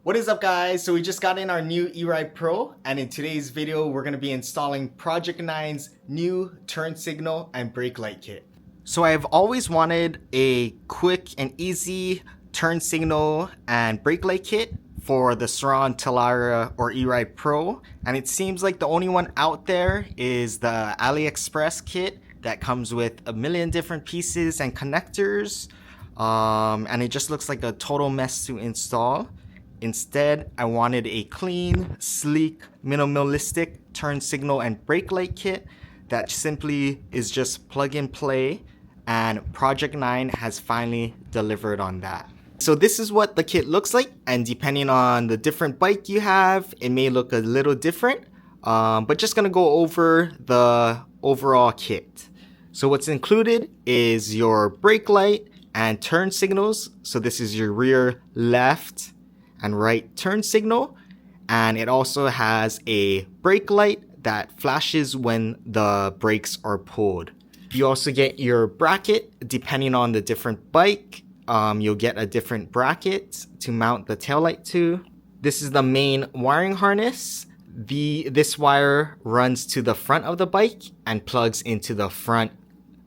What is up, guys? So we just got in our new Eride Pro, and in today's video we're going to be installing Project 9's new turn signal and brake light kit. So I've always wanted a quick and easy turn signal and brake light kit for the Surron, Talaria, or Eride Pro, and it seems like the only one out there is the AliExpress kit that comes with a million different pieces and connectors, and it just looks like a total mess to install. Instead, I wanted a clean, sleek, minimalistic turn signal and brake light kit that simply is just plug and play, and Project 9 has finally delivered on that. So this is what the kit looks like, and depending on the different bike you have, it may look a little different, but just gonna go over the overall kit. So what's included is your brake light and turn signals. So this is your rear left and right turn signal, and it also has a brake light that flashes when the brakes are pulled. You also get your bracket. Depending on the different bike, you'll get a different bracket to mount the taillight to. This is the main wiring harness. This wire runs to the front of the bike and plugs into the front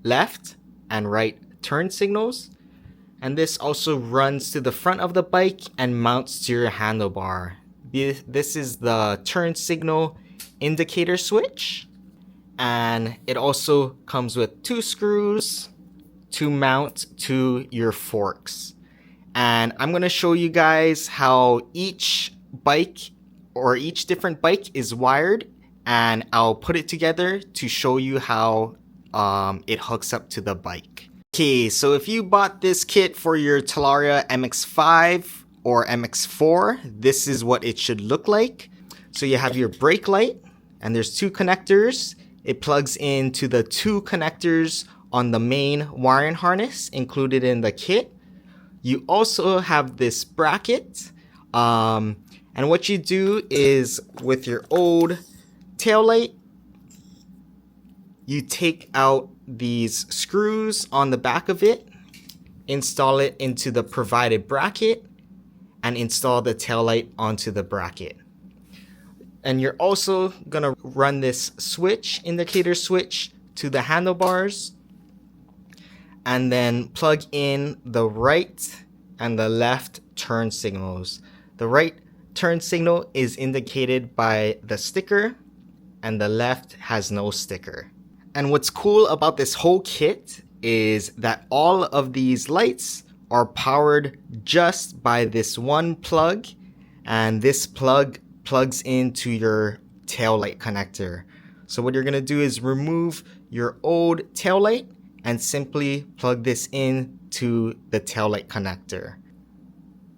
left and right turn signals. And this also runs to the front of the bike and mounts to your handlebar. This is the turn signal indicator switch. And it also comes with 2 screws to mount to your forks. And I'm going to show you guys how each bike or each different bike is wired. And I'll put it together to show you how it hooks up to the bike. Okay, so if you bought this kit for your Talaria MX-5 or MX-4, this is what it should look like. So you have your brake light, and there's 2 connectors. It plugs into the 2 connectors on the main wiring harness included in the kit. You also have this bracket, and what you do is with your old taillight, you take out these screws on the back of it, install it into the provided bracket, and install the taillight onto the bracket. And you're also gonna run this switch, indicator switch, to the handlebars, and then plug in the right and the left turn signals. The right turn signal is indicated by the sticker, and the left has no sticker. And what's cool about this whole kit is that all of these lights are powered just by this one plug, and this plug plugs into your taillight connector. So what you're gonna do is remove your old taillight and simply plug this in to the taillight connector.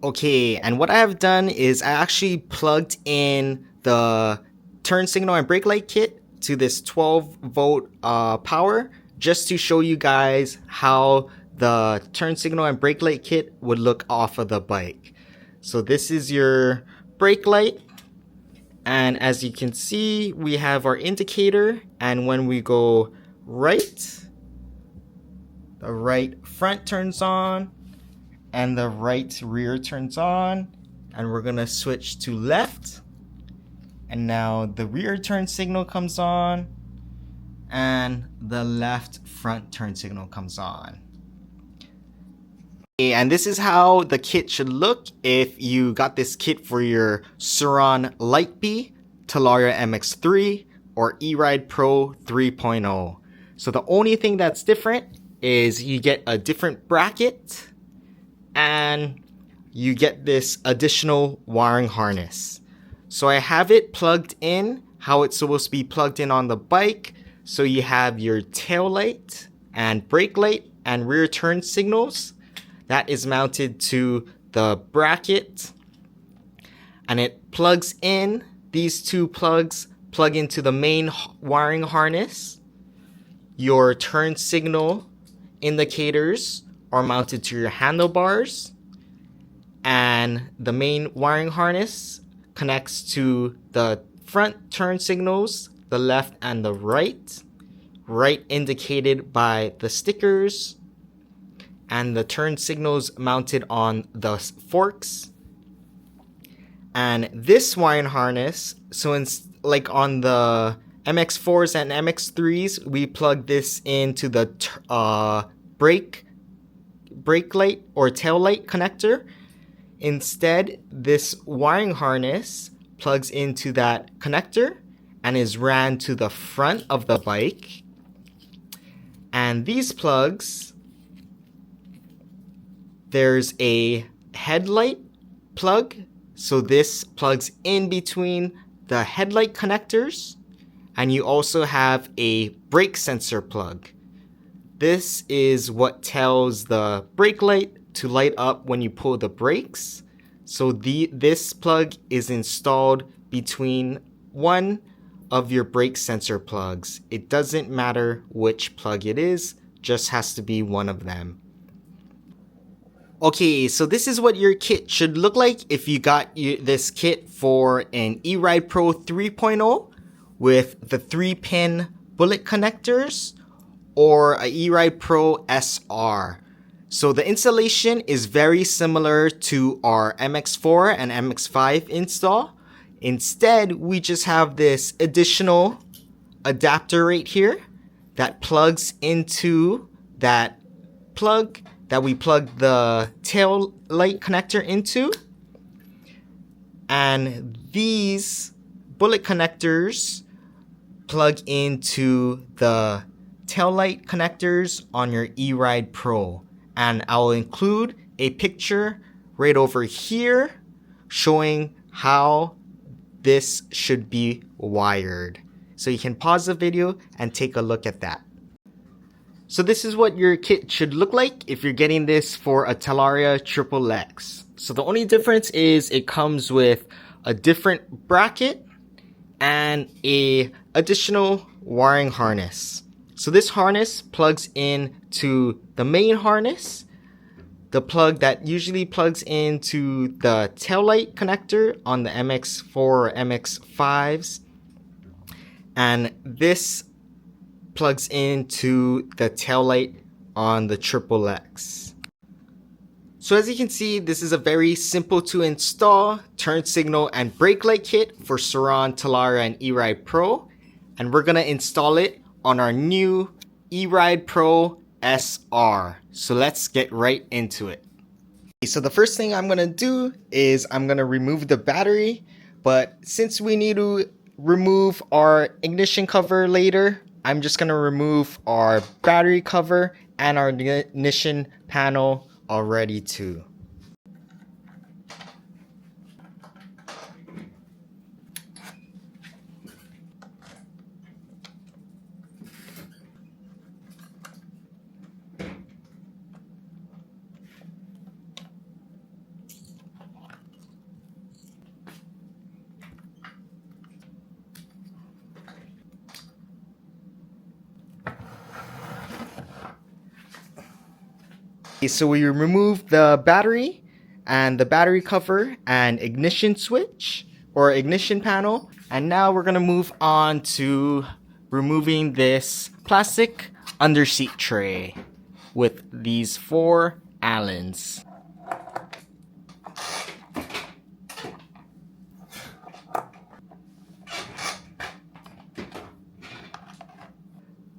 Okay, and what I have done is I actually plugged in the turn signal and brake light kit to this 12-volt power, just to show you guys how the turn signal and brake light kit would look off of the bike. So this is your brake light, and as you can see, we have our indicator, and when we go right, the right front turns on and the right rear turns on, and we're gonna switch to left. And now the rear turn signal comes on, and the left front turn signal comes on. Okay, and this is how the kit should look if you got this kit for your Surron Light B, Talaria MX-3, or Eride Pro 3.0. So the only thing that's different is you get a different bracket, and you get this additional wiring harness. So I have it plugged in how it's supposed to be plugged in on the bike. So you have your tail light and brake light and rear turn signals. That is mounted to the bracket, and it plugs in. These 2 plugs plug into the main wiring harness. Your turn signal indicators are mounted to your handlebars, and the main wiring harness connects to the front turn signals, the left and the right indicated by the stickers, and the turn signals mounted on the forks. And this wiring harness, so like on the MX4s and MX3s, we plug this into the brake light or tail light connector. Instead, this wiring harness plugs into that connector and is ran to the front of the bike. And these plugs, there's a headlight plug. So this plugs in between the headlight connectors. And you also have a brake sensor plug. This is what tells the brake light to light up when you pull the brakes. So this plug is installed between one of your brake sensor plugs. It doesn't matter which plug it is, just has to be one of them. Okay, so this is what your kit should look like if you got this kit for an Eride Pro 3.0 with the 3-pin bullet connectors or a Eride Pro SR. So the installation is very similar to our MX4 and MX5 install. Instead, we just have this additional adapter right here that plugs into that plug that we plug the tail light connector into. And these bullet connectors plug into the tail light connectors on your Eride Pro. And I'll include a picture right over here showing how this should be wired. So you can pause the video and take a look at that. So this is what your kit should look like if you're getting this for a Talaria XXX. So the only difference is it comes with a different bracket and a additional wiring harness. So this harness plugs in to the main harness, the plug that usually plugs into the taillight connector on the MX4 or MX5s, and this plugs into the taillight on the XXX. So as you can see, this is a very simple to install turn signal and brake light kit for Surron, Talaria, and Eride Pro. And we're gonna install it on our new Eride Pro SR. So let's get right into it. So the first thing I'm gonna do is I'm gonna remove the battery, but since we need to remove our ignition cover later, I'm just gonna remove our battery cover and our ignition panel already too. So we remove the battery and the battery cover and ignition switch or ignition panel. And now we're gonna move on to removing this plastic underseat tray with these 4 Allens.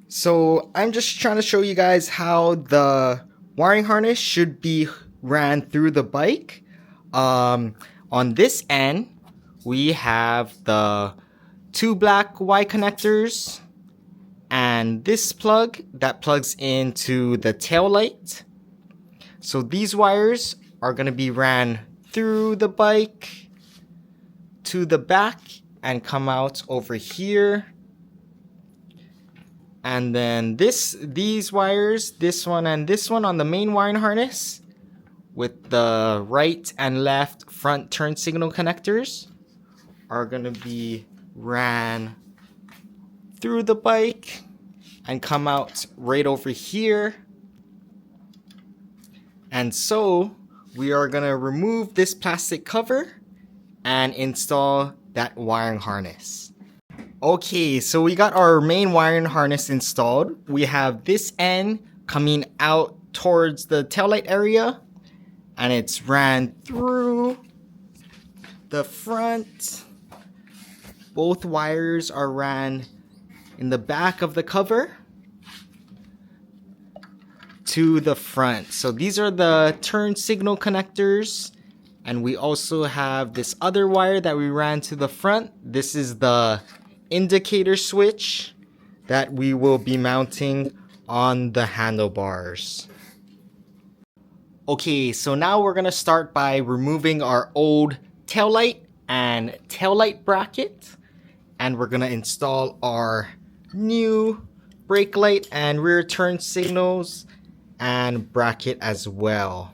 So I'm just trying to show you guys how the wiring harness should be ran through the bike. On this end, we have the 2 black Y connectors and this plug that plugs into the tail light. So these wires are going to be ran through the bike to the back and come out over here. And then these wires, this one and this one on the main wiring harness with the right and left front turn signal connectors are going to be ran through the bike and come out right over here. And so we are going to remove this plastic cover and install that wiring harness. Okay, so we got our main wiring harness installed. We have this end coming out towards the taillight area, and it's ran through the front. Both wires are ran in the back of the cover to the front. So these are the turn signal connectors, and we also have this other wire that we ran to the front. This is the indicator switch that we will be mounting on the handlebars. Okay, so now we're gonna start by removing our old taillight and taillight bracket, and we're gonna install our new brake light and rear turn signals and bracket as well.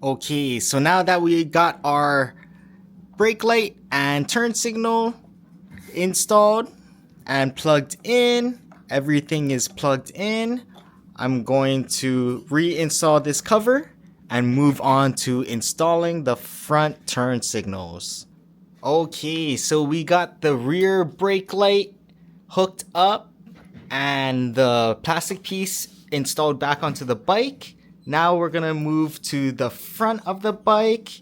Okay, so now that we got our brake light and turn signal installed and plugged in, everything is plugged in, I'm going to reinstall this cover and move on to installing the front turn signals. Okay, so we got the rear brake light hooked up and the plastic piece installed back onto the bike. Now we're gonna move to the front of the bike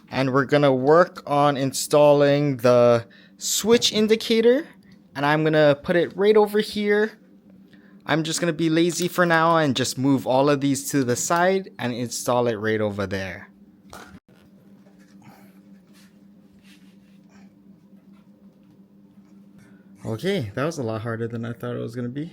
and we're gonna work on installing the switch indicator, and I'm gonna put it right over here. I'm just gonna be lazy for now and just move all of these to the side and install it right over there. Okay, that was a lot harder than I thought it was gonna be.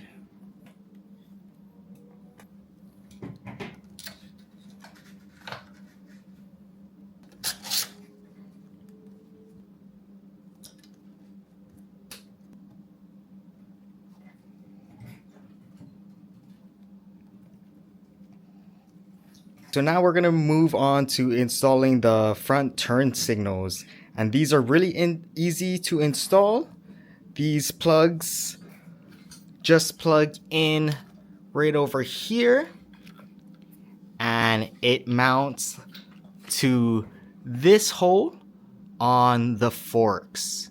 So now we're gonna move on to installing the front turn signals, and these are really easy to install. These plugs just plug in right over here and it mounts to this hole on the forks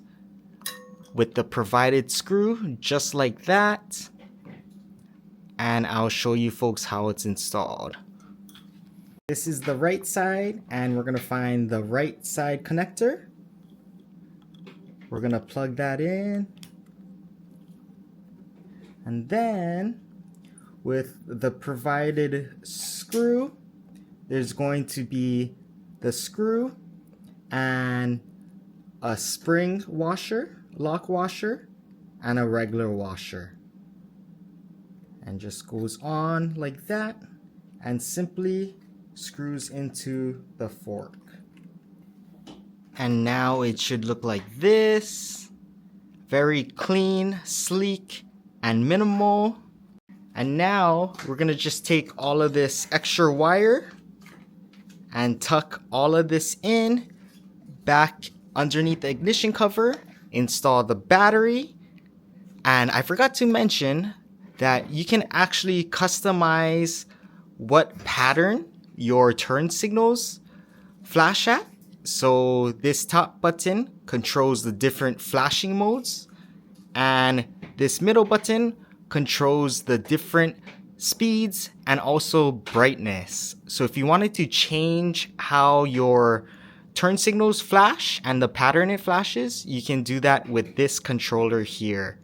with the provided screw, just like that. And I'll show you folks how it's installed. This is the right side, and we're gonna find the right side connector. We're gonna plug that in. And then with the provided screw, there's going to be the screw and a spring washer, lock washer, and a regular washer. And just goes on like that and simply screws into the fork. And now it should look like this. Very clean, sleek, and minimal. And now we're gonna just take all of this extra wire and tuck all of this in back underneath the ignition cover, install the battery. And I forgot to mention that you can actually customize what pattern your turn signals flash at. So this top button controls the different flashing modes, and this middle button controls the different speeds and also brightness. So if you wanted to change how your turn signals flash and the pattern it flashes, you can do that with this controller here.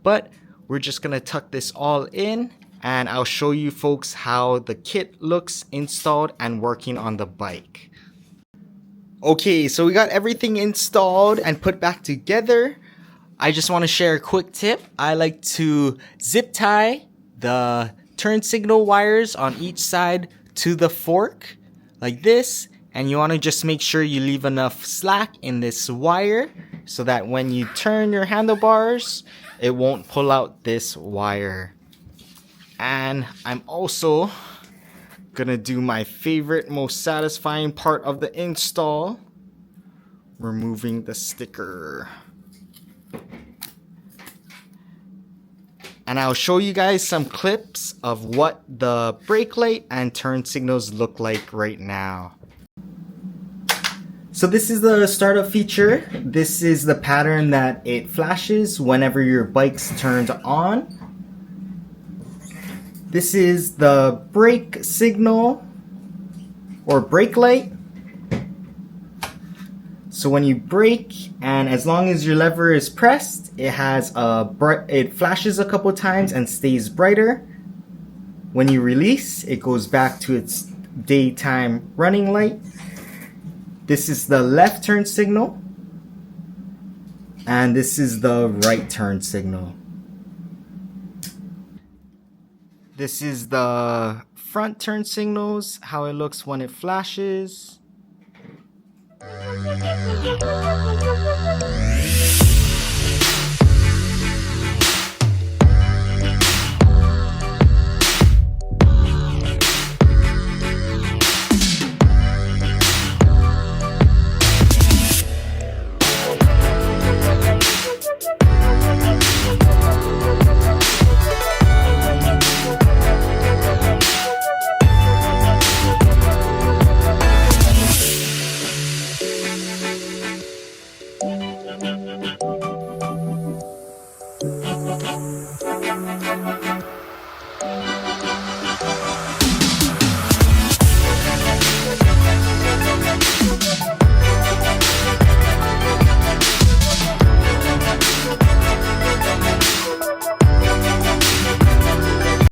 But we're just gonna tuck this all in, and I'll show you folks how the kit looks installed and working on the bike. Okay, so we got everything installed and put back together. I just want to share a quick tip. I like to zip tie the turn signal wires on each side to the fork like this, and you want to just make sure you leave enough slack in this wire so that when you turn your handlebars, it won't pull out this wire. And I'm also gonna do my favorite, most satisfying part of the install, removing the sticker. And I'll show you guys some clips of what the brake light and turn signals look like right now. So this is the startup feature. This is the pattern that it flashes whenever your bike's turned on. This is the brake signal or brake light. So when you brake, and as long as your lever is pressed, it flashes a couple times and stays brighter. When you release, it goes back to its daytime running light. This is the left turn signal, and this is the right turn signal. This is the front turn signals, how it looks when it flashes.